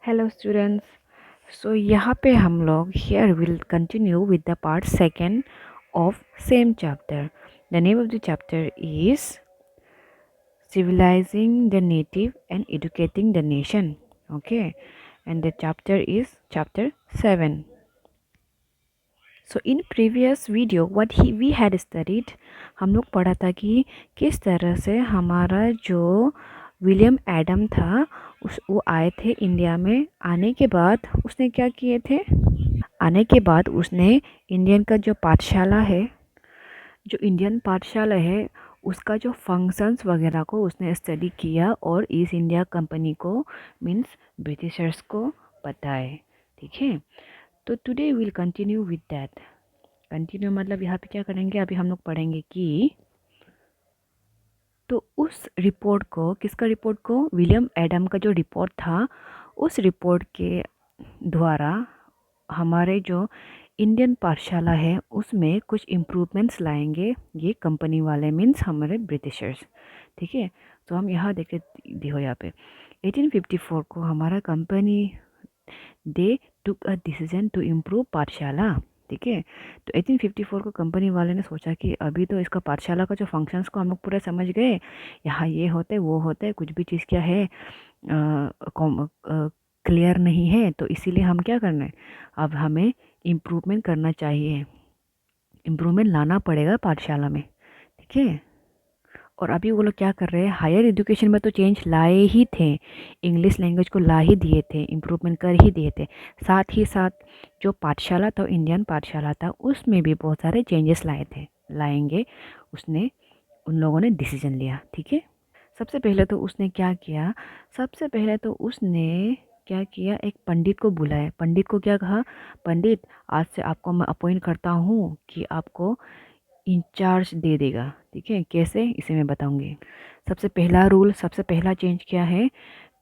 Hello students. यहाँ पे हम लोग here will continue with the part second of same chapter. The name of the chapter is civilizing the native and educating the nation. Okay, and the chapter is chapter 7. So in previous video what we had studied, हम लोग पढ़ा था कि किस तरह से हमारा जो विलियम एडम था वो आए थे इंडिया में. आने के बाद उसने क्या किए थे? आने के बाद उसने इंडियन का जो पाठशाला है, जो इंडियन पाठशाला है उसका जो फंक्शंस वगैरह को उसने स्टडी किया और ईस्ट इंडिया कंपनी को मीन्स ब्रिटिशर्स को बताए. ठीक है, तो today will continue with that. Continue मतलब यहाँ पे क्या करेंगे, अभी हम लोग पढ़ेंगे कि तो उस रिपोर्ट को, किसका रिपोर्ट को? विलियम एडम का जो रिपोर्ट था उस रिपोर्ट के द्वारा हमारे जो इंडियन पाठशाला है उसमें कुछ इम्प्रूवमेंट्स लाएंगे ये कंपनी वाले, मीन्स हमारे ब्रिटिशर्स. ठीक है, तो हम यहाँ देखे देखो यहाँ पे 1854 को हमारा company they took a decision to improve pathshala. ठीक है, तो 1854 को कंपनी वाले ने सोचा कि अभी तो इसका पाठशाला का जो फंक्शंस को हम लोग पूरा समझ गए, यहाँ ये होते वो होते, कुछ भी चीज़ क्या है क्लियर नहीं है, तो इसीलिए हम क्या करना है, अब हमें इम्प्रूवमेंट करना चाहिए, इम्प्रूवमेंट लाना पड़ेगा पाठशाला में. ठीक है, और अभी वो लोग क्या कर रहे हैं, हायर एजुकेशन में तो चेंज लाए ही थे, इंग्लिश लैंग्वेज को ला ही दिए थे, इम्प्रूवमेंट कर ही दिए थे. साथ ही साथ जो पाठशाला था, इंडियन पाठशाला था, उसमें भी बहुत सारे चेंजेस लाएंगे उसने, उन लोगों ने डिसीजन लिया. ठीक है, सबसे पहले तो उसने क्या किया, सबसे पहले तो उसने क्या किया, एक पंडित को बुलाया. पंडित को क्या कहा, पंडित आज से आपको मैं अपॉइंट करता हूँ कि आपको इंचार्ज दे देगा. ठीक है, कैसे, इसे मैं बताऊंगी. सबसे पहला रूल, सबसे पहला चेंज क्या है,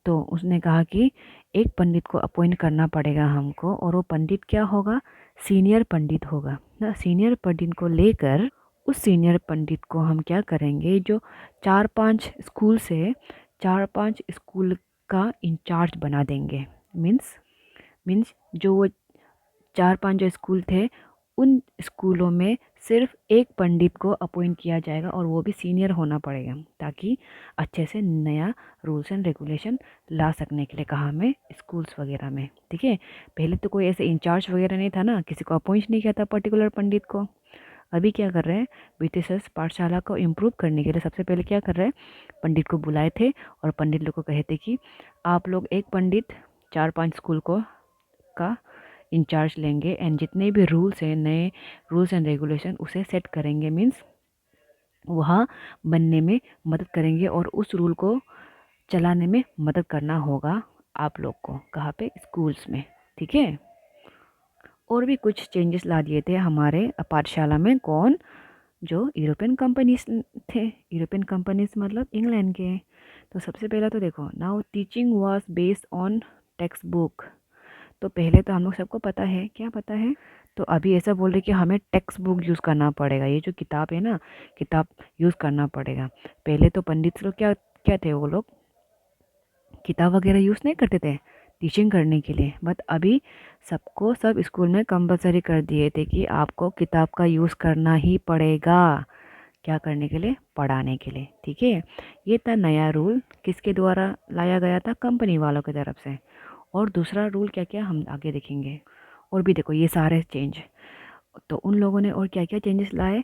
तो उसने कहा कि एक पंडित को अपॉइंट करना पड़ेगा हमको, और वो पंडित क्या होगा, सीनियर पंडित होगा ना. सीनियर पंडित को लेकर उस सीनियर पंडित को हम क्या करेंगे, जो 4-5 स्कूल का इंचार्ज बना देंगे. मीन्स जो वो 4-5 जो स्कूल थे उन स्कूलों में सिर्फ एक पंडित को अपॉइंट किया जाएगा, और वो भी सीनियर होना पड़ेगा, ताकि अच्छे से नया रूल्स एंड रेगुलेशन ला सकने के लिए कहा हमें स्कूल्स वगैरह में. ठीक है, पहले तो कोई ऐसे इंचार्ज वगैरह नहीं था ना, किसी को अपॉइंट नहीं किया था पर्टिकुलर पंडित को. अभी क्या कर रहे हैं, ब्रिटिशर्स पाठशाला को इम्प्रूव करने के लिए सबसे पहले क्या कर रहे हैं, पंडित को बुलाए थे और पंडित लोग को कहे थे कि आप लोग एक पंडित 4-5 स्कूल को का इंचार्ज लेंगे, एंड जितने भी रूल्स हैं, नए रूल्स एंड रेगुलेशन उसे सेट करेंगे, मीन्स वहाँ बनने में मदद करेंगे, और उस रूल को चलाने में मदद करना होगा आप लोग को. कहाँ पे, स्कूल्स में. ठीक है, और भी कुछ चेंजेस ला दिए थे हमारे पाठशाला में. कौन? जो यूरोपियन कंपनीज थे. यूरोपियन कंपनीज मतलब इंग्लैंड के. तो सबसे पहला तो देखो, now teaching was based on text book. तो पहले तो हम लोग सबको पता है, क्या पता है, तो अभी ऐसा बोल रहे कि हमें टेक्स्ट बुक यूज़ करना पड़ेगा, ये जो किताब है ना, किताब यूज़ करना पड़ेगा. पहले तो पंडित लोग क्या क्या थे, वो लोग किताब वगैरह यूज़ नहीं करते थे टीचिंग करने के लिए, बट अभी सबको सब स्कूल में कंपलसरी कर दिए थे कि आपको किताब का यूज़ करना ही पड़ेगा. क्या करने के लिए, पढ़ाने के लिए. ठीक है, ये था नया रूल, किसके द्वारा लाया गया था, कंपनी वालों की तरफ से. और दूसरा रूल क्या क्या हम आगे देखेंगे. और भी देखो ये सारे चेंज, तो उन लोगों ने और क्या क्या चेंजेस लाए.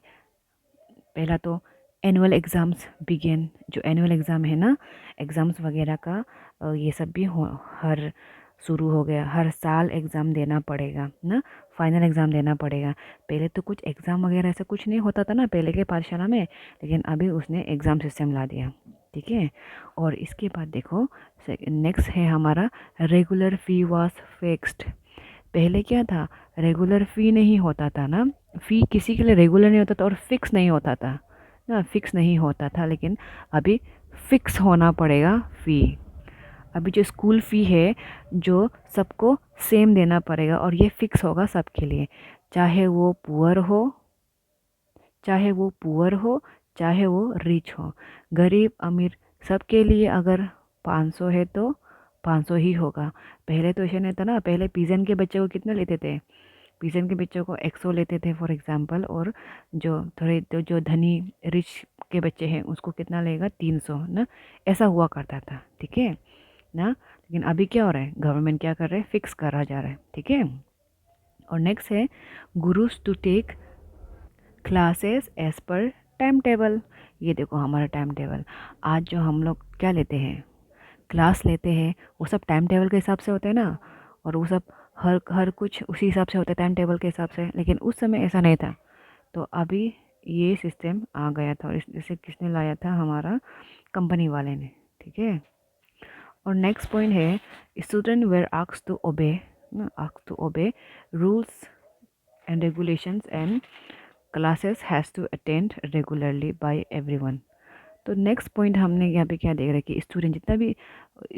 पहला तो एनुअल एग्ज़ाम्स बिगेन. जो एनुअल एग्ज़ाम है ना, एग्ज़ाम्स वगैरह का ये सब भी हर शुरू हो गया. हर साल एग्ज़ाम देना पड़ेगा ना, फाइनल एग्ज़ाम देना पड़ेगा. पहले तो कुछ एग्ज़ाम वगैरह ऐसा कुछ नहीं होता था ना पहले के पाठशाला में, लेकिन अभी उसने एग्ज़ाम सिस्टम ला दिया. ठीक है, और इसके बाद देखो नेक्स्ट है हमारा रेगुलर फ़ी वाज फिक्स्ड. पहले क्या था, रेगुलर फ़ी नहीं होता था ना, फ़ी किसी के लिए रेगुलर नहीं होता था और फिक्स नहीं होता था ना, फिक्स नहीं होता था, लेकिन अभी फिक्स होना पड़ेगा फ़ी. अभी जो स्कूल फ़ी है जो सबको सेम देना पड़ेगा, और ये फिक्स होगा सबके लिए, चाहे वो पुअर हो, चाहे वो पुअर हो, चाहे वो रिच हो, गरीब अमीर सबके लिए. अगर 500 है तो 500 ही होगा। पहले तो ऐसा नहीं था ना, पहले पीजन के बच्चे को कितना लेते थे, पीजन के बच्चों को 100 लेते थे फॉर एग्जांपल, और जो थोड़े तो जो धनी रिच के बच्चे हैं उसको कितना लेगा, 300 ना। ऐसा हुआ करता था, ठीक है ना। लेकिन अभी क्या हो रहा है, गवर्नमेंट क्या कर रहे हैं, फिक्स करा जा रहा है, ठीक है। और नेक्स्ट है gurus to take classes as per time table. ये देखो हमारा टाइम टेबल, आज जो हम लोग क्या लेते हैं, क्लास लेते हैं, वो सब टाइम टेबल के हिसाब से होते हैं ना, और वो सब हर हर कुछ उसी हिसाब से होता है, टाइम टेबल के हिसाब से। लेकिन उस समय ऐसा नहीं था। तो अभी ये सिस्टम आ गया था, और इसे किसने लाया था, हमारा कंपनी वाले ने, ठीक है। और नेक्स्ट पॉइंट है student were asked to obey rules and regulations and classes has to attend regularly by everyone. तो नेक्स्ट पॉइंट हमने यहाँ पे क्या देख रहे हैं कि स्टूडेंट, जितना भी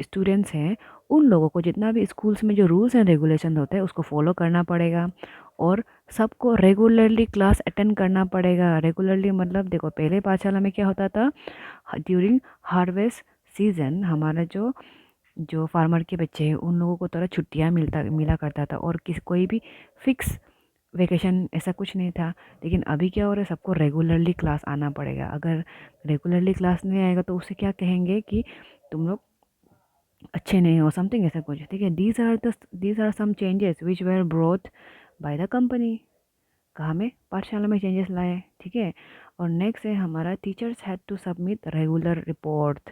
स्टूडेंट्स हैं, उन लोगों को जितना भी स्कूल्स में जो रूल्स एंड रेगुलेशन होते हैं उसको फॉलो करना पड़ेगा, और सबको रेगुलरली क्लास अटेंड करना पड़ेगा। रेगुलरली मतलब देखो पहले पाठशाला में क्या होता था, ड्यूरिंग हार्वेस्ट सीजन हमारा जो जो फार्मर के बच्चे हैं उन लोगों को थोड़ा छुट्टियाँ मिला करता था, और कोई भी फिक्स वेकेशन ऐसा कुछ नहीं था। लेकिन अभी क्या हो रहा है, सबको रेगुलरली क्लास आना पड़ेगा। अगर रेगुलरली क्लास नहीं आएगा तो उसे क्या कहेंगे कि तुम लोग अच्छे नहीं हो, समथिंग ऐसा कुछ, ठीक है। These are some changes which were brought by the company. कहाँ में, पाठशाला में चेंजेस लाए, ठीक है। और नेक्स्ट है हमारा teachers had to submit regular report.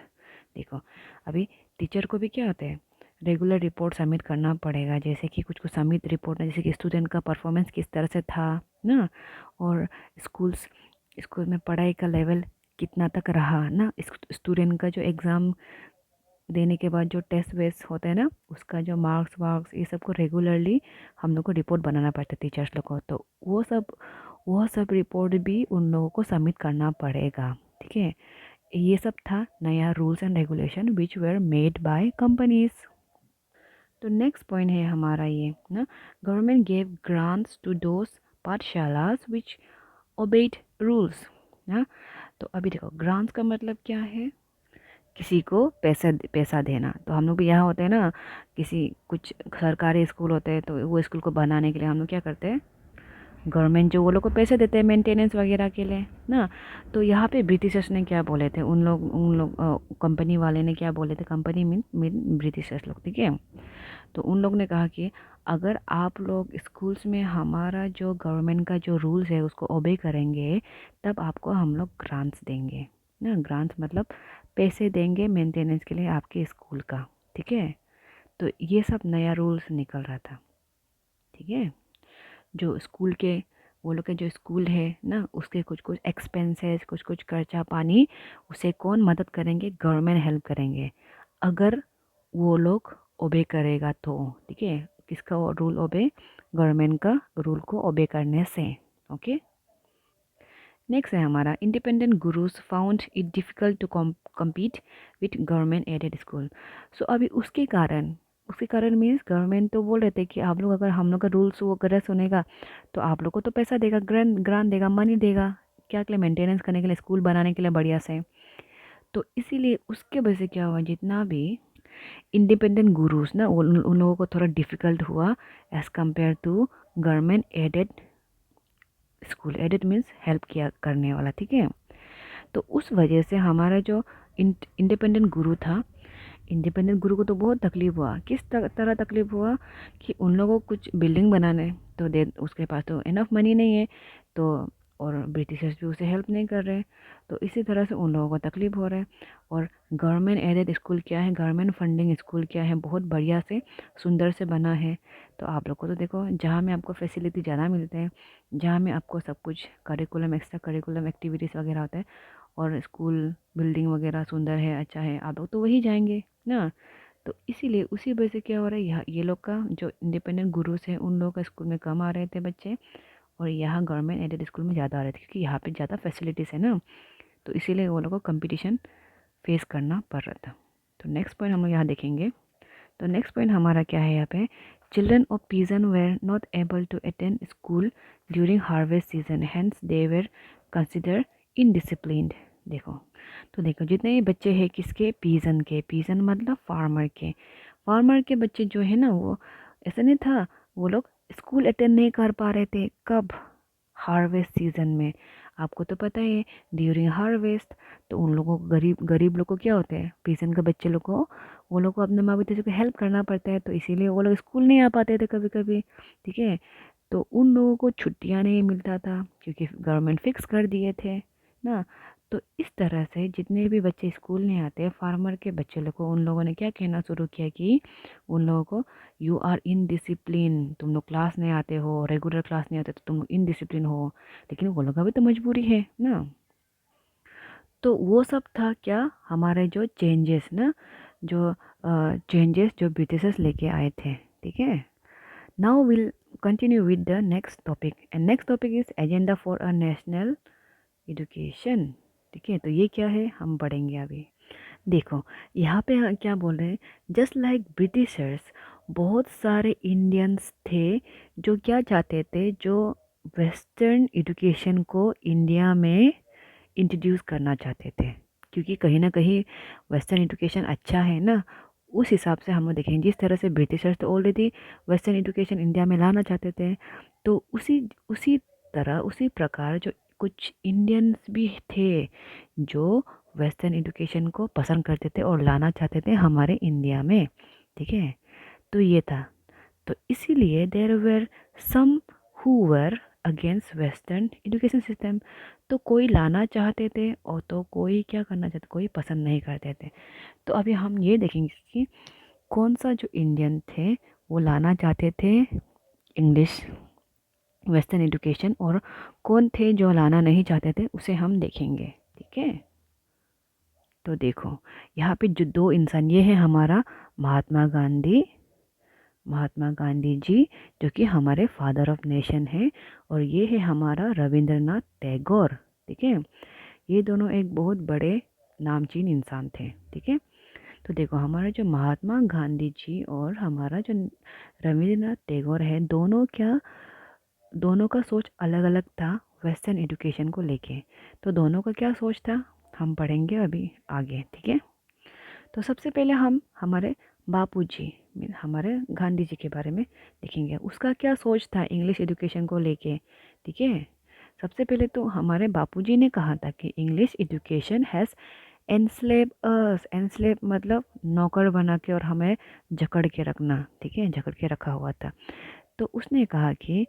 देखो अभी टीचर को भी क्या होता है, रेगुलर रिपोर्ट सबमिट करना पड़ेगा, जैसे कि कुछ सबमिट रिपोर्ट है, जैसे कि स्टूडेंट का परफॉर्मेंस किस तरह से था ना, और स्कूल में पढ़ाई का लेवल कितना तक रहा ना, स्टूडेंट का जो एग्ज़ाम देने के बाद जो टेस्ट वेस्ट होता है ना, उसका जो मार्क्स वार्क्स ये सब को रेगुलरली हम लोग को रिपोर्ट बनाना पड़ता है टीचर्स लोग को। तो वो सब रिपोर्ट भी उन लोगों को सबमिट करना पड़ेगा, ठीक है। ये सब था नया rules and regulation which were made by companies. तो नेक्स्ट पॉइंट है हमारा ये ना, government gave grants to those pathshalas which obeyed rules ना। तो अभी देखो ग्रांट्स का मतलब क्या है, किसी को पैसा पैसा देना। तो हम लोग भी यहाँ होते हैं ना, किसी कुछ सरकारी स्कूल होते हैं, तो वो स्कूल को बनाने के लिए हम लोग क्या करते हैं, गवर्नमेंट जो वो लोग को पैसे देते हैं मेंटेनेंस वगैरह के लिए ना। तो यहाँ पे ब्रिटिशर्स ने क्या बोले थे, उन लोग कंपनी वाले ने क्या बोले थे, कंपनी मीन ब्रिटिशर्स लोग, ठीक है। तो उन लोग ने कहा कि अगर आप लोग स्कूल्स में हमारा जो गवर्नमेंट का जो रूल्स है उसको ओबे करेंगे, तब आपको हम लोग ग्रांट्स देंगे ना। ग्रांट्स मतलब पैसे देंगे मेंटेनेंस के लिए आपके स्कूल का, ठीक है। तो ये सब नया रूल्स निकल रहा था, ठीक है। जो स्कूल के वो लोग के जो स्कूल है ना, उसके कुछ कुछ एक्सपेंसेस, कुछ कुछ खर्चा पानी, उसे कौन मदद करेंगे, गवर्नमेंट हेल्प करेंगे, अगर वो लोग ओबे करेगा तो, ठीक है। किसका रूल ओबे, गवर्नमेंट का रूल को ओबे करने से, ओके। नेक्स्ट है हमारा independent gurus found it difficult to compete with government aided school. So अभी उसके कारण मीन्स गवर्नमेंट तो बोल रहे थे कि आप लोग अगर हम लोग का रूल्स वो गलत सुनेगा तो आप लोग को तो पैसा देगा, ग्रांट देगा, मनी देगा, क्या के लिए, मेंटेनेंस करने के लिए, स्कूल बनाने के लिए बढ़िया से। तो इसीलिए उसके वजह से क्या हुआ, जितना भी इंडिपेंडेंट गुरुज ना, उन लोगों को थोड़ा डिफ़िकल्ट हुआ as compare to government aided school. Aided means help किया करने वाला, ठीक है। तो उस वजह से हमारा जो इंडिपेंडेंट गुरु था, इंडिपेंडेंट गुरु को तो बहुत तकलीफ हुआ। किस तरह तकलीफ हुआ कि उन लोगों को कुछ बिल्डिंग बनाने तो दे, उसके पास तो इनफ मनी नहीं है, तो और ब्रिटिशर्स भी उसे हेल्प नहीं कर रहे, तो इसी तरह से उन लोगों को तकलीफ हो रहा है। और गवर्नमेंट एडेड स्कूल क्या है, गवर्नमेंट फंडिंग स्कूल क्या है, बहुत बढ़िया से सुंदर से बना है। तो आप लोग को तो देखो, जहाँ में आपको फैसिलिटी ज़्यादा मिलते हैं, जहाँ में आपको सब कुछ करिकुलम, एक्स्ट्रा करिकुलम एक्टिविटीज़ वगैरह होता है, और स्कूल बिल्डिंग वगैरह सुंदर है, अच्छा है, आप लोग तो वही जाएंगे ना। तो इसीलिए उसी वजह से क्या हो रहा है, ये लोग का जो इंडिपेंडेंट गुरुज हैं उन लोगों का स्कूल में कम आ रहे थे बच्चे, और यहाँ गवर्नमेंट एडेड स्कूल में ज़्यादा आ रहे थे, क्योंकि यहाँ पे ज़्यादा फैसिलिटीज़ है ना। तो इसीलिए वो लोगों को कंपटीशन फेस करना पड़ रहा था। तो नेक्स्ट पॉइंट हम लोग यहाँ देखेंगे। तो नेक्स्ट पॉइंट हमारा क्या है यहाँ पे, children of peasant were not able to attend school during harvest season, hence they were consider indisciplined. देखो, तो देखो जितने भी बच्चे हैं किसके, पीजन के, पीजन मतलब फार्मर के, फार्मर के बच्चे जो है ना, वो ऐसा नहीं था, वो लोग स्कूल अटेंड नहीं कर पा रहे थे। कब? हार्वेस्ट सीजन में। आपको तो पता ही है, ड्यूरिंग हार्वेस्ट तो उन लोगों को, गरीब गरीब लोग को क्या होते हैं, पीसन के बच्चे लोग को, वो लोग को अपने माँ पिता को हेल्प करना पड़ता है, तो इसीलिए वो लोग स्कूल नहीं आ पाते थे कभी कभी। ठीक है। तो उन लोगों को छुट्टियां नहीं मिलता था क्योंकि गवर्नमेंट फिक्स कर दिए थे ना। तो इस तरह से जितने भी बच्चे स्कूल नहीं आते, फार्मर के बच्चे लोग को उन लोगों ने क्या कहना शुरू किया कि उन लोगों को, यू आर इन डिसिप्लिन, तुम लोग क्लास नहीं आते हो, रेगुलर क्लास नहीं आते, तो तुम इन डिसिप्लिन हो। लेकिन वो लोग का भी तो मजबूरी है ना। तो वो सब था क्या, हमारे जो चेंजेस ना, जो चेंजेस जो ब्रिटिशर्स लेके आए थे। ठीक है। Now will continue with the next topic, and next topic is agenda for a national education. ठीक है, तो ये क्या है हम पढ़ेंगे अभी। देखो, यहाँ पे क्या बोल रहे हैं, जस्ट लाइक ब्रिटिशर्स, बहुत सारे इंडियंस थे जो क्या चाहते थे, जो वेस्टर्न एजुकेशन को इंडिया में इंट्रोड्यूस करना चाहते थे। क्योंकि कहीं ना कहीं वेस्टर्न एजुकेशन अच्छा है ना, उस हिसाब से हम लोग देखें, जिस तरह से ब्रिटिशर्स तो ऑलरेडी वेस्टर्न एजुकेशन इंडिया में लाना चाहते थे, तो उसी उसी तरह उसी प्रकार जो कुछ इंडियंस भी थे जो वेस्टर्न एजुकेशन को पसंद करते थे और लाना चाहते थे हमारे इंडिया में। ठीक है। तो ये था। तो इसीलिए there were some who were against western education system. तो कोई लाना चाहते थे और तो कोई क्या करना चाहते, कोई पसंद नहीं करते थे। तो अभी हम ये देखेंगे कि कौन सा जो इंडियन थे वो लाना चाहते थे इंग्लिश वेस्टर्न एजुकेशन, और कौन थे जो लाना नहीं चाहते थे, उसे हम देखेंगे। ठीक है। तो देखो, यहाँ पे जो दो इंसान, ये है हमारा महात्मा गांधी, महात्मा गांधी जी, जो कि हमारे फादर ऑफ नेशन है, और ये है हमारा रविंद्रनाथ टैगोर। ठीक है। ये दोनों एक बहुत बड़े नामचीन इंसान थे। ठीक है। तो देखो, हमारा जो महात्मा गांधी जी और हमारा जो रविंद्रनाथ टैगोर है, दोनों का सोच अलग अलग था वेस्टर्न एजुकेशन को लेके। तो दोनों का क्या सोच था हम पढ़ेंगे अभी आगे। ठीक है। तो सबसे पहले हम हमारे बापूजी, हमारे गांधी जी के बारे में देखेंगे, उसका क्या सोच था इंग्लिश एजुकेशन को लेके। ठीक है। सबसे पहले तो हमारे बापूजी ने कहा था कि English education has enslave us. Enslave मतलब नौकर बना के और हमें जकड़ के रखना। ठीक है, जकड़ के रखा हुआ था। तो उसने कहा कि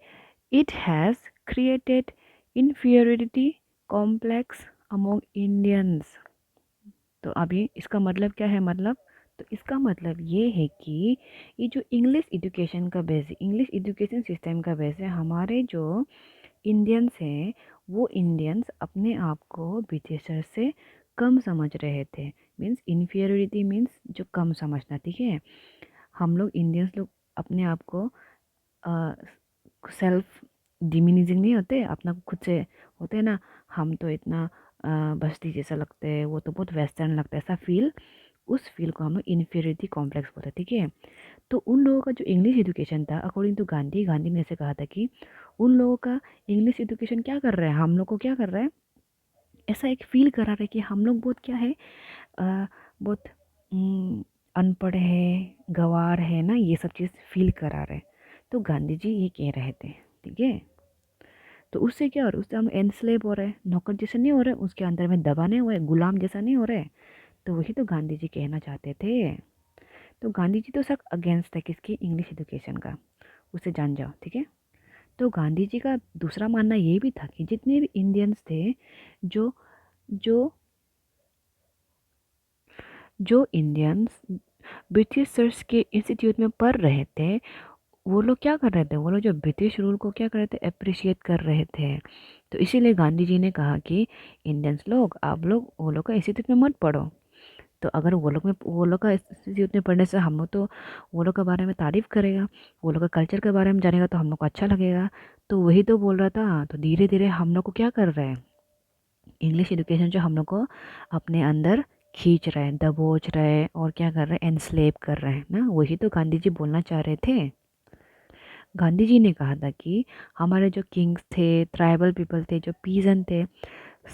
it has created inferiority complex among Indians. तो अभी इसका मतलब क्या है, मतलब, तो इसका मतलब ये है कि ये जो इंग्लिश एजुकेशन का बेस है, इंग्लिश एजुकेशन सिस्टम का बेस है, हमारे जो इंडियंस हैं, वो इंडियंस अपने आप को ब्रिटिशर से कम समझ रहे थे। मीन्स इन्फीरियरिटी मीन्स जो कम समझना। ठीक है। हम लोग इंडियंस लोग अपने आप को सेल्फ डिमिनिजिंग नहीं होते, अपना खुद से होते हैं ना, हम तो इतना बस्ती जैसा लगते हैं, वो तो बहुत वेस्टर्न लगता है, ऐसा फील, उस फील को हम लोग इन्फीरियरिटी कॉम्प्लेक्स बोलते हैं। ठीक है। तो उन लोगों का जो इंग्लिश एजुकेशन था, अकॉर्डिंग टू गांधी, गांधी ने ऐसे कहा था कि उन लोगों का इंग्लिश एजुकेशन क्या कर रहा है, हम लोग को क्या कर रहा है, ऐसा एक फील करा रहा है कि हम लोग बहुत क्या है, बहुत अनपढ़ है, गंवार है ना, ये सब चीज़ फील करा रहे। तो गांधी जी ये कह रहे थे। ठीक है। तो उससे क्या हो रहा है, उससे हम एनस्लेव हो रहे हैं, नौकर जैसे नहीं हो रहे, उसके अंदर में दबाने हुए गुलाम जैसा नहीं हो रहे। तो वही तो गांधी जी कहना चाहते थे। तो गांधी जी तो सख्त अगेंस्ट है किसकी, इंग्लिश एजुकेशन का, उसे जान जाओ। ठीक है। तो गांधी जी का दूसरा मानना ये भी था कि जितने भी इंडियंस थे, जो जो जो इंडियंस ब्रिटिशर्स के इंस्टीट्यूट में पढ़ रहे थे, वो लोग क्या कर रहे थे, वो लोग जो ब्रिटिश रूल को क्या कर रहे थे, अप्रिशिएट कर रहे थे। तो इसीलिए गांधी जी ने कहा कि इंडियंस लोग, आप लोग वो लोग का इंस्टीट्यूट में मत पढ़ो। तो अगर वो लोग का इंस्टीट्यूट में पढ़ने से हम लोग तो वो लोग के बारे में तारीफ़ करेगा, वो लोग का कल्चर के बारे में जानेगा, तो हम लोग को अच्छा लगेगा। तो वही तो बोल रहा था। तो धीरे धीरे हम लोग को क्या कर रहे हैं, इंग्लिश एजुकेशन जो हम लोग को अपने अंदर खींच रहे हैं, दबोच रहे हैं, और क्या कर रहे हैं, एनस्लेव कर रहे हैं ना। वही तो गांधी जी बोलना चाह रहे थे। गांधी जी ने कहा था कि हमारे जो किंग्स थे, ट्राइबल पीपल थे, जो पीजन थे,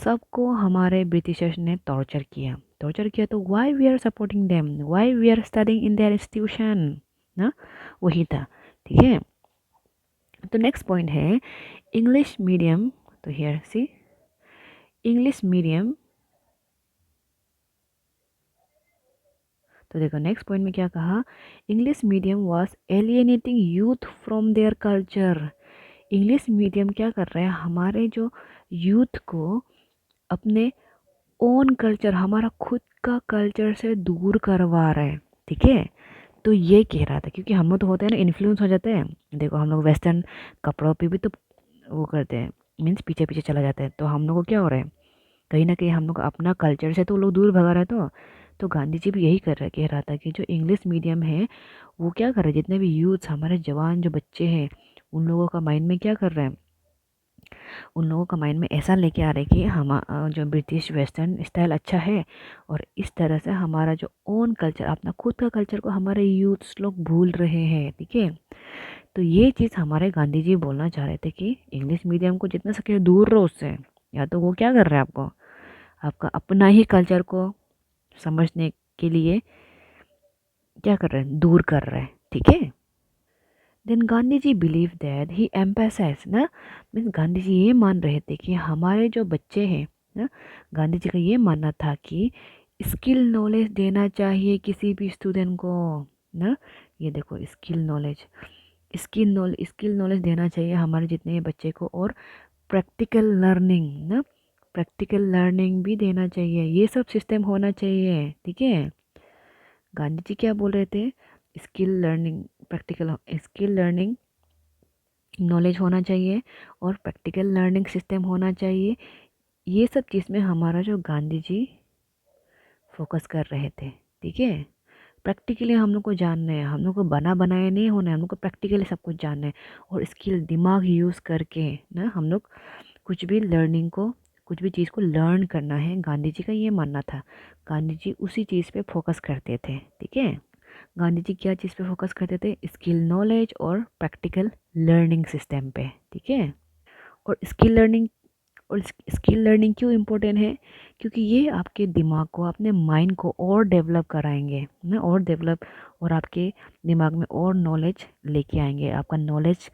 सबको हमारे ब्रिटिशर्स ने टॉर्चर किया। टॉर्चर किया तो why we are supporting them, why we are studying in their institution ना, वही था। ठीक है, तो नेक्स्ट पॉइंट है इंग्लिश मीडियम। तो हियर सी इंग्लिश मीडियम, तो देखो नेक्स्ट पॉइंट में क्या कहा, English medium was alienating youth from their culture. English medium क्या कर रहे हैं, हमारे जो यूथ को अपने ओन कल्चर, हमारा खुद का कल्चर से दूर करवा रहे हैं। ठीक है, तो ये कह रहा था, क्योंकि हम लोग तो होते हैं ना, इन्फ्लुएंस हो जाते हैं। देखो हम लोग वेस्टर्न कपड़ों पे भी तो वो करते हैं, मीन्स पीछे पीछे चला जाते हैं। तो हम लोग को क्या हो रहा है, कहीं ना कहीं हम लोग अपना कल्चर से तो लोग दूर भगा रहे हैं। तो गांधी जी भी यही कह रहा था कि जो इंग्लिश मीडियम है वो क्या कर रहे हैं, जितने भी यूथ हमारे जवान जो बच्चे हैं उन लोगों का माइंड में क्या कर रहे हैं, उन लोगों का माइंड में ऐसा लेके आ रहे हैं कि हम जो ब्रिटिश वेस्टर्न स्टाइल अच्छा है, और इस तरह से हमारा जो ओन कल्चर, अपना खुद का कल्चर को हमारे यूथ्स लोग भूल रहे हैं। ठीक है, तो ये चीज़ हमारे गांधी जी बोलना चाह रहे थे कि इंग्लिश मीडियम को जितना सके दूर रहो उससे। या तो वो क्या कर रहे हैं, आपको आपका अपना ही कल्चर को समझने के लिए क्या कर रहे हैं, दूर कर रहे हैं। ठीक है, then Gandhi ji believe that he emphasize ना, मीन्स गांधी जी ये मान रहे थे कि हमारे जो बच्चे हैं ना, गांधी जी का ये मानना था कि स्किल नॉलेज देना चाहिए किसी भी स्टूडेंट को ना। ये देखो स्किल नॉलेज देना चाहिए हमारे जितने भी बच्चे को, और प्रैक्टिकल लर्निंग ना, प्रैक्टिकल लर्निंग भी देना चाहिए, ये सब सिस्टम होना चाहिए। ठीक है, गांधी जी क्या बोल रहे थे, skill learning, practical skill learning knowledge होना चाहिए और प्रैक्टिकल लर्निंग सिस्टम होना चाहिए। ये सब चीज़ में हमारा जो गांधी जी फोकस कर रहे थे। ठीक है, प्रैक्टिकली हम लोग को जानना है, हम लोग को बना बनाया नहीं होना है, हम लोग को प्रैक्टिकली सब कुछ जानना है। और स्किल दिमाग यूज़ करके ना हम लोग कुछ भी लर्निंग को, कुछ भी चीज़ को लर्न करना है, गांधी जी का ये मानना था। गांधी जी उसी चीज़ पे फोकस करते थे। ठीक है, गांधी जी क्या चीज़ पे फोकस करते थे, स्किल नॉलेज और प्रैक्टिकल लर्निंग सिस्टम पे। ठीक है, और स्किल लर्निंग क्यों इम्पोर्टेंट है, क्योंकि ये आपके दिमाग को, अपने माइंड को और डेवलप कराएंगे ना, और डेवलप, और आपके दिमाग में और नॉलेज लेके आएंगे। आपका नॉलेज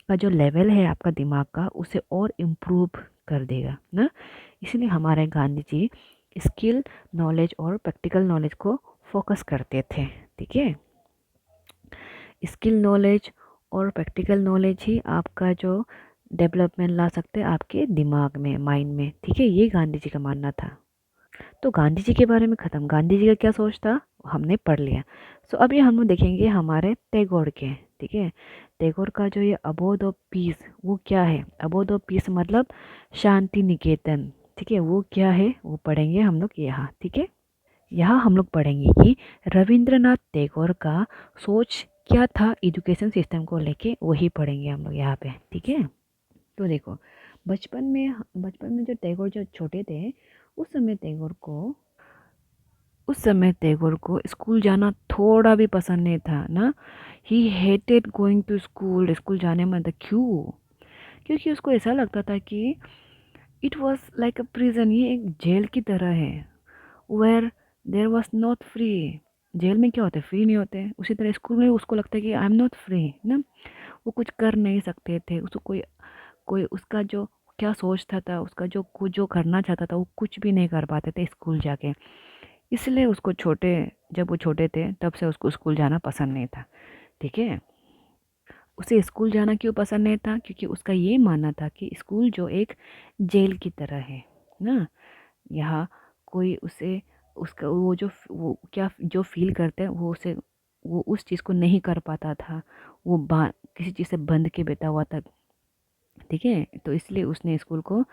का जो लेवल है आपका दिमाग का, उसे और इम्प्रूव कर देगा ना। इसलिए हमारे गांधी जी स्किल नॉलेज और प्रैक्टिकल नॉलेज को फोकस करते थे। ठीक है, स्किल नॉलेज और प्रैक्टिकल नॉलेज ही आपका जो डेवलपमेंट ला सकते हैं आपके दिमाग में, माइंड में। ठीक है, ये गांधी जी का मानना था। तो गांधी जी के बारे में ख़त्म, गांधी जी का क्या सोच था हमने पढ़ लिया। सो अभी हम लोग देखेंगे हमारे टैगोर के। ठीक है, टैगोर का जो ये अबोध ऑफ पीस, वो क्या है, अबोध ऑफ पीस मतलब शांति निकेतन। ठीक है, वो क्या है वो पढ़ेंगे हम लोग यहाँ। ठीक है, यहाँ हम लोग पढ़ेंगे कि रविंद्रनाथ टैगोर का सोच क्या था एजुकेशन सिस्टम को लेके, वही पढ़ेंगे हम लोग यहाँ पे। ठीक है, तो देखो बचपन में जो टैगोर जो छोटे थे, उस समय टैगोर को स्कूल जाना थोड़ा भी पसंद नहीं था ना। He hated going to school, school जाने में था। क्यों, क्योंकि उसको ऐसा लगता था कि it was like a prison, ये एक जेल की तरह है, where there was not free. Jail में क्या होते हैं, फ्री नहीं होते, उसी तरह स्कूल में उसको लगता है कि आई एम नॉट फ्री ना। वो कुछ कर नहीं सकते थे, उसको कोई कोई उसका जो क्या सोचता था, उसका जो कुछ जो करना चाहता था वो कुछ भी नहीं कर पाते थे स्कूल जाके। इसलिए उसको जब वो छोटे थे तब से उसको स्कूल जाना पसंद नहीं था। ठीक है, उसे स्कूल जाना क्यों पसंद नहीं था, क्योंकि उसका ये मानना था कि स्कूल जो एक जेल की तरह है ना। यहाँ कोई उसे उसका वो क्या जो फील करते हैं वो उस चीज़ को नहीं कर पाता था। वो किसी चीज़ से बंध के बैठा हुआ था। ठीक है, तो इसलिए उसने स्कूल को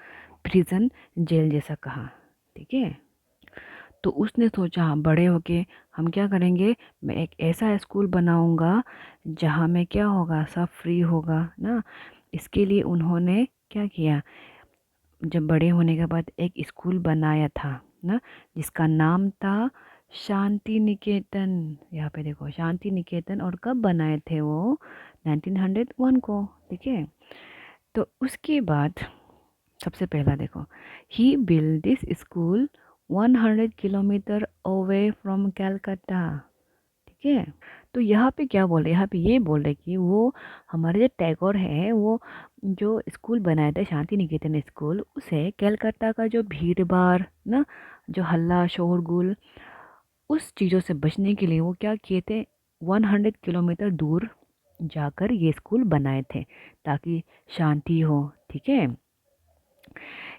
प्रिजन, जेल जैसा कहा। ठीक है, तो उसने सोचा हाँ बड़े होके हम क्या करेंगे, मैं एक ऐसा स्कूल बनाऊंगा जहाँ में क्या होगा, सब फ्री होगा ना। इसके लिए उन्होंने क्या किया, जब बड़े होने के बाद एक स्कूल बनाया था ना, जिसका नाम था शांति निकेतन। यहाँ पे देखो शांति निकेतन, और कब बनाए थे वो, 1901 को। ठीक है, तो उसके बाद सबसे पहला देखो, he build this school 100 kilometre away from Calcutta. ठीक है। तो यहाँ पे क्या बोल रहे, यहाँ पे ये बोल रहे कि वो हमारे जो टैगोर हैं वो जो स्कूल बनाए थे शांति निकेतन स्कूल, उसे कलकत्ता का जो भीड़ भाड़ ना, जो हल्ला शोरगुल, उस चीज़ों से बचने के लिए वो क्या किए थे, 100 किलोमीटर दूर जाकर ये स्कूल बनाए थे ताकि शांति हो। ठीक है।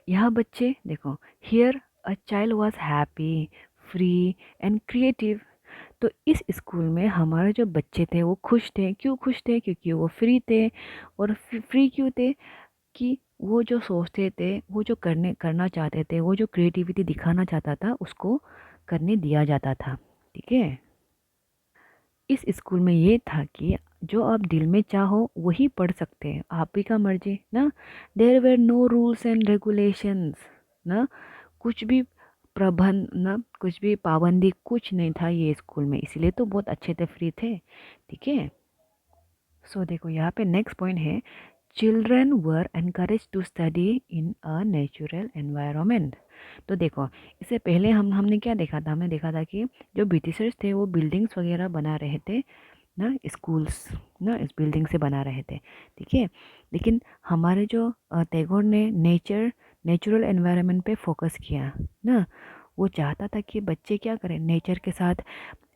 यहाँ बच्चे देखो, here a child was happy, free and creative. तो इस स्कूल में हमारे जो बच्चे थे वो खुश थे। क्यों खुश थे? क्योंकि वो फ्री थे। और फ्री क्यों थे? कि वो जो सोचते थे, वो जो करना चाहते थे, वो जो क्रिएटिविटी दिखाना चाहता था उसको करने दिया जाता था। ठीक है। इस स्कूल में ये था कि जो आप दिल में चाहो वही पढ़ सकते हैं, आप ही का मर्जी ना। There were no rules and regulations ना, कुछ भी प्रबंध ना, कुछ भी पाबंदी कुछ नहीं था ये स्कूल में, इसलिए तो बहुत अच्छे थे, फ्री थे। ठीक है। सो देखो यहाँ पे नेक्स्ट पॉइंट है, children were encourage to study in a natural environment. तो देखो, इससे पहले हमने क्या देखा था, हमने देखा था कि जो ब्रिटिशर्स थे वो बिल्डिंग्स वगैरह बना रहे थे ना, स्कूल्स ना इस बिल्डिंग से बना रहे थे। ठीक है। लेकिन हमारे जो टैगोर ने नेचुरल एनवायरनमेंट पे फोकस किया ना। वो चाहता था कि बच्चे क्या करें, नेचर के साथ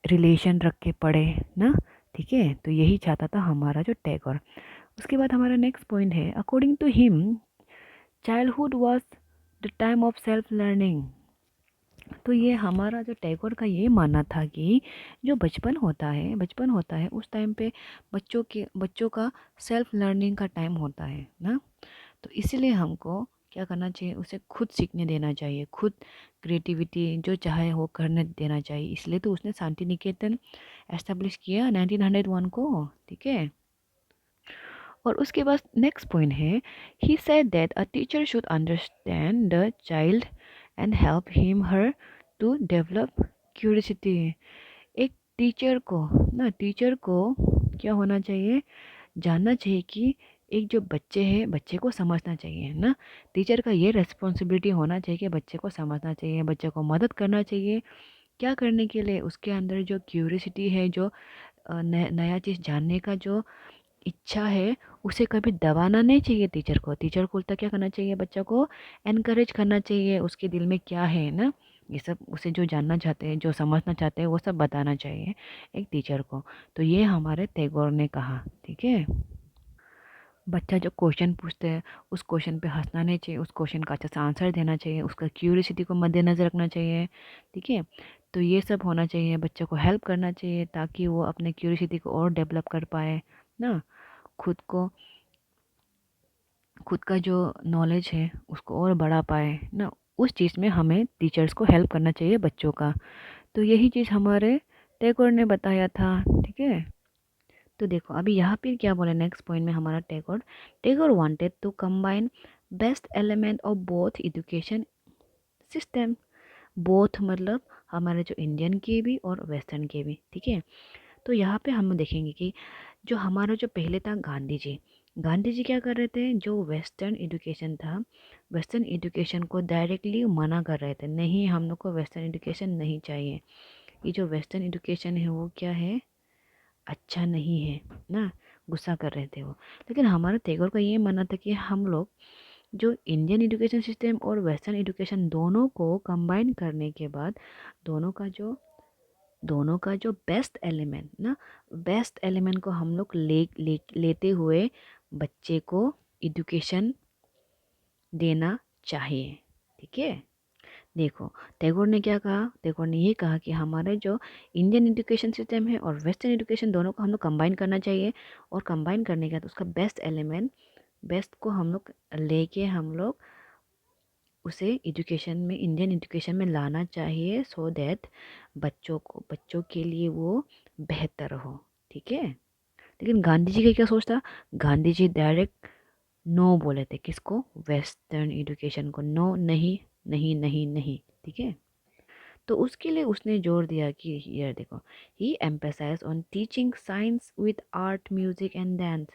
रिलेशन रख के पढ़े ना। ठीक है। तो यही चाहता था हमारा जो टैगोर। उसके बाद हमारा नेक्स्ट पॉइंट है, according to him childhood was the time of self learning. तो ये हमारा जो टैगोर का ये मानना था कि जो बचपन होता है उस टाइम पे बच्चों का सेल्फ लर्निंग का टाइम होता है ना। तो इसीलिए हमको क्या करना चाहिए, उसे खुद सीखने देना चाहिए, खुद क्रिएटिविटी जो चाहे वो करने देना चाहिए। इसलिए तो उसने शांति निकेतन एस्टेब्लिश किया 1901 को। ठीक है। और उसके बाद नेक्स्ट पॉइंट है, he said that a teacher should understand the child and help him her to develop curiosity. एक टीचर को क्या होना चाहिए, जानना चाहिए कि एक जो बच्चे हैं, बच्चे को समझना चाहिए ना। टीचर का ये रिस्पॉन्सिबिलिटी होना चाहिए कि बच्चे को समझना चाहिए, बच्चे को मदद करना चाहिए। क्या करने के लिए? उसके अंदर जो क्यूरियोसिटी है, जो नया चीज़ जानने का जो इच्छा है, उसे कभी दबाना नहीं चाहिए। टीचर को उल्टा क्या करना चाहिए, बच्चा को एनकरेज करना चाहिए, उसके दिल में क्या है ना, ये सब उसे जो जानना चाहते हैं, जो समझना चाहते हैं, वो सब बताना चाहिए एक टीचर को। तो ये हमारे टैगोर ने कहा। ठीक है। बच्चा जो क्वेश्चन पूछते हैं उस क्वेश्चन पे हंसना नहीं चाहिए, उस क्वेश्चन का अच्छा सा आंसर देना चाहिए, उसका क्यूरियोसिटी को मद्देनज़र रखना चाहिए। ठीक है। तो ये सब होना चाहिए, बच्चों को हेल्प करना चाहिए ताकि वो अपने क्यूरियोसिटी को और डेवलप कर पाए ना। खुद को खुद का जो नॉलेज है उसको और बढ़ा पाए ना। उस चीज़ में हमें टीचर्स को हेल्प करना चाहिए बच्चों का। तो यही चीज़ हमारे टैगोर ने बताया था। ठीक है। तो देखो अभी यहाँ पे क्या बोले नेक्स्ट पॉइंट में हमारा Tagore, Tagore wanted to combine best element of both education system. Both मतलब हमारे जो इंडियन के भी और वेस्टर्न के भी। ठीक है। तो यहाँ पे हम देखेंगे कि जो हमारा जो पहले था गांधी जी क्या कर रहे थे, जो वेस्टर्न एजुकेशन था, वेस्टर्न एजुकेशन को डायरेक्टली मना कर रहे थे, नहीं हम लोग को वेस्टर्न एजुकेशन नहीं चाहिए, ये जो वेस्टर्न एजुकेशन है वो क्या है, अच्छा नहीं है ना। गुस्सा कर रहे थे वो। लेकिन हमारा टैगोर का ये मानना था कि हम लोग जो इंडियन एजुकेशन सिस्टम और वेस्टर्न एजुकेशन दोनों को कंबाइन करने के बाद दोनों का जो बेस्ट एलिमेंट को हम लोग लेते हुए बच्चे को एजुकेशन देना चाहिए। ठीक है। देखो टैगोर ने क्या कहा, टैगोर ने ये कहा कि हमारे जो इंडियन एजुकेशन सिस्टम है और वेस्टर्न एजुकेशन दोनों को हम लोग कंबाइन करना चाहिए। और कंबाइन करने के बाद उसका बेस्ट को हम लोग लेके हम लोग उसे इंडियन एजुकेशन में लाना चाहिए, सो दैट बच्चों के लिए वो बेहतर हो। ठीक है। लेकिन गांधी जी का क्या सोच था, गांधी जी डायरेक्ट नो बोले थे किसको, वेस्टर्न एजुकेशन को, नो, नहीं नहीं नहीं नहीं। ठीक है। तो उसके लिए उसने जोर दिया कि ये देखो, he emphasize on teaching science with art music and dance.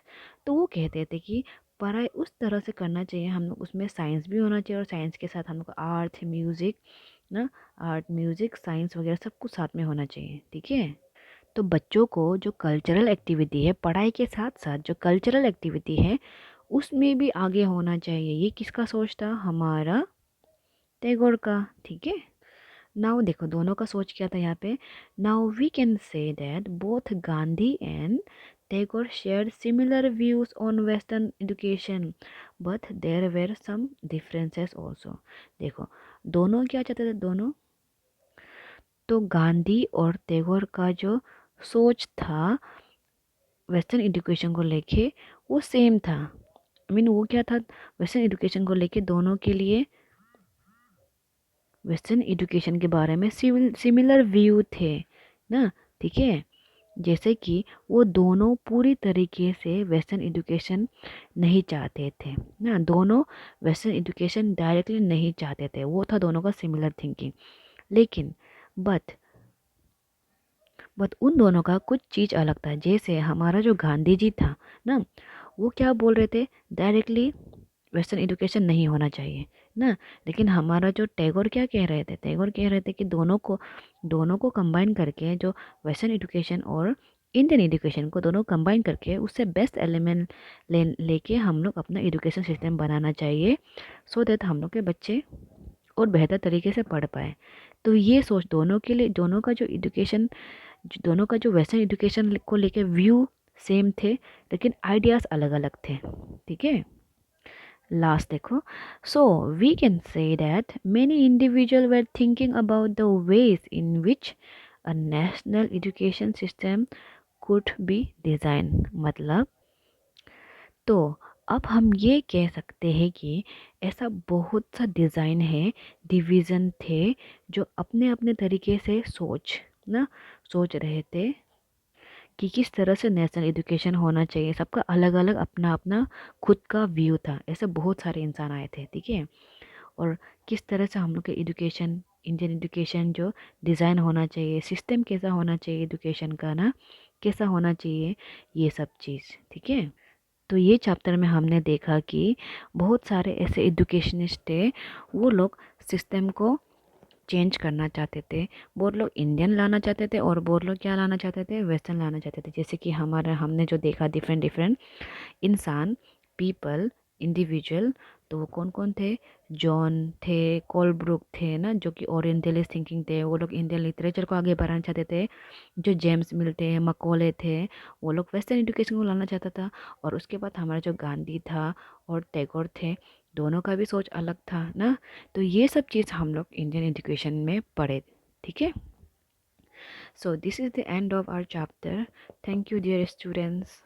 तो वो कहते थे कि पढ़ाई उस तरह से करना चाहिए, हम लोग उसमें साइंस भी होना चाहिए और साइंस के साथ हम लोग आर्ट म्यूजिक ना। आर्ट, म्यूज़िक, साइंस वगैरह सब कुछ साथ में होना चाहिए, ठीक है। तो बच्चों को जो कल्चरल एक्टिविटी है, पढ़ाई के साथ साथ जो कल्चरल एक्टिविटी है उसमें भी आगे होना चाहिए। ये किसका सोच था? हमारा टैगोर का, ठीक है। नाउ देखो दोनों का सोच क्या था यहाँ पे। Now we can say that both Gandhi and Tagore shared similar views on western education, but there were some differences also. देखो दोनों क्या चाहते थे, दोनों तो गांधी और टैगोर का जो सोच था वेस्टर्न एजुकेशन को लेके वो सेम था। आई मीन वो क्या था, वेस्टर्न एजुकेशन को लेके दोनों के लिए वेस्टर्न एजुकेशन के बारे में सिमिलर व्यू थे ना, ठीक है। जैसे कि वो दोनों पूरी तरीके से वेस्टर्न एजुकेशन नहीं चाहते थे ना, दोनों वेस्टर्न एजुकेशन डायरेक्टली नहीं चाहते थे, वो था दोनों का सिमिलर थिंकिंग। लेकिन बट बट उन दोनों का कुछ चीज़ अलग था। जैसे हमारा जो गांधी जी था ना, वो क्या बोल रहे थे, डायरेक्टली वेस्टर्न एजुकेशन नहीं होना चाहिए ना। लेकिन हमारा जो टैगोर क्या कह रहे थे, टैगोर कह रहे थे कि दोनों को कंबाइन करके जो वेस्टर्न एजुकेशन और इंडियन एजुकेशन को दोनों कंबाइन करके उससे बेस्ट एलिमेंट लेके हम लोग अपना एजुकेशन सिस्टम बनाना चाहिए, सो दैट हम लोग के बच्चे और बेहतर तरीके से पढ़ पाए। तो ये सोच दोनों के लिए, दोनों का जो वेस्टर्न एजुकेशन को लेके व्यू सेम थे, लेकिन आइडियाज़ अलग अलग थे, ठीक है। लास्ट देखो, so we can say that many individual were thinking about the ways in which a national education system could be design. मतलब तो अब हम ये कह सकते हैं कि ऐसा बहुत सा डिज़ाइन है, डिवीज़न थे जो अपने अपने तरीके से सोच रहे थे कि किस तरह से नेशनल एजुकेशन होना चाहिए। सबका अलग अलग अपना अपना खुद का व्यू था। ऐसे बहुत सारे इंसान आए थे, ठीक है। और किस तरह से हम लोग के एजुकेशन, इंडियन एजुकेशन जो डिज़ाइन होना चाहिए, सिस्टम कैसा होना चाहिए एजुकेशन का ना, कैसा होना चाहिए, ये सब चीज़, ठीक है। तो ये चैप्टर में हमने देखा कि बहुत सारे ऐसे एजुकेशनिस्ट थे, वो लोग सिस्टम को चेंज करना चाहते थे। बहुत लोग इंडियन लाना चाहते थे और बहुत लोग क्या लाना चाहते थे, वेस्टर्न लाना चाहते थे। जैसे कि हमने जो देखा डिफरेंट डिफरेंट इंसान, पीपल, इंडिविजुअल, तो वो कौन कौन थे, जॉन थे, कोलब्रुक थे ना, जो कि ओरिएंटलिस्ट थिंकिंग थे, वो लोग इंडियन लिटरेचर को आगे बढ़ाना चाहते थे। जो जेम्स मिलते हैं, मकौले थे, वो लोग वेस्टर्न एजुकेशन को लाना चाहता था। और उसके बाद हमारा जो गांधी था और टैगोर थे, दोनों का भी सोच अलग था ना। तो ये सब चीज़ हम लोग इंडियन एजुकेशन में पढ़े, ठीक है। So this is the end of our chapter. Thank you dear students.